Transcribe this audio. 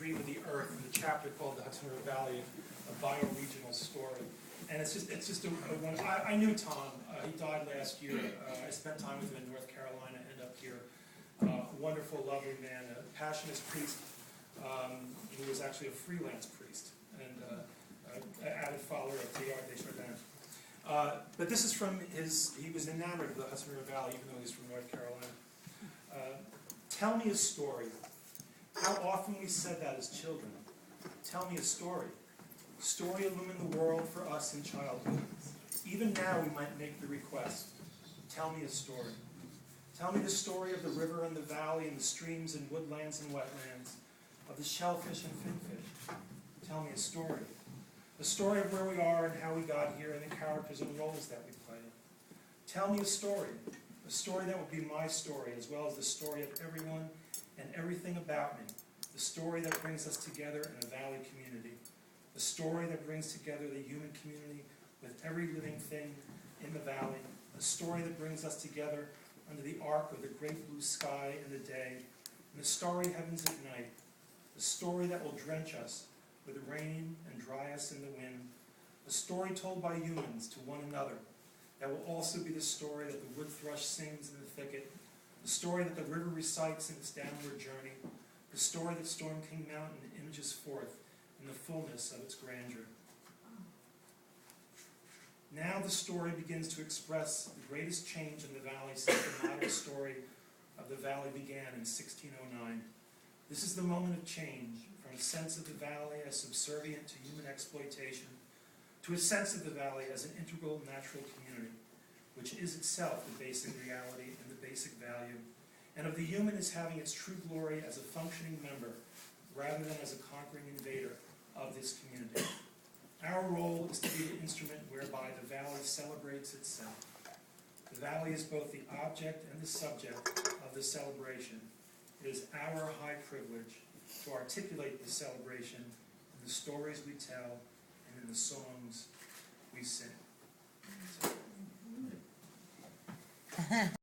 History of the Earth, in the chapter called the Hudson River Valley, a bioregional story. And it's just a one. I knew Tom. He died last year. I spent time with him in North Carolina and up here. Wonderful, lovely man, a passionate priest who was actually a freelance priest and avid follower of Teilhard de Chardin. But this is from he was enamored of the Hudson River Valley, even though he's from North Carolina. Tell me a story. How often we said that as children. Tell me a story. Story illumined the world for us in childhood. Even now we might make the request. Tell me a story. Tell me the story of the river and the valley and the streams and woodlands and wetlands, of the shellfish and finfish. Tell me a story. The story of where we are and how we got here and the characters and roles that we play. Tell me a story that will be my story, as well as the story of everyone and everything about me, the story that brings us together in a valley community, the story that brings together the human community with every living thing in the valley, the story that brings us together under the arc of the great blue sky in the day, and the starry heavens at night, the story that will drench us with rain and dry us in the wind, a story told by humans to one another that will also be the story that the wood thrush sings in the thicket, the story that the river recites in its downward journey, the story that Storm King Mountain images forth in the fullness of its grandeur. Now the story begins to express the greatest change in the valley since the modern story of the valley began in 1609. This is the moment of change, from a sense of the valley as subservient to human exploitation, to a sense of the valley as an integral natural community, which is itself the basic reality and the basic value, and of the human as having its true glory as a functioning member, rather than as a conquering invader of this community. Our role is to be the instrument whereby the valley celebrates itself. The valley is both the object and the subject of the celebration. It is our high privilege to articulate the celebration in the stories we tell and in the songs we sing.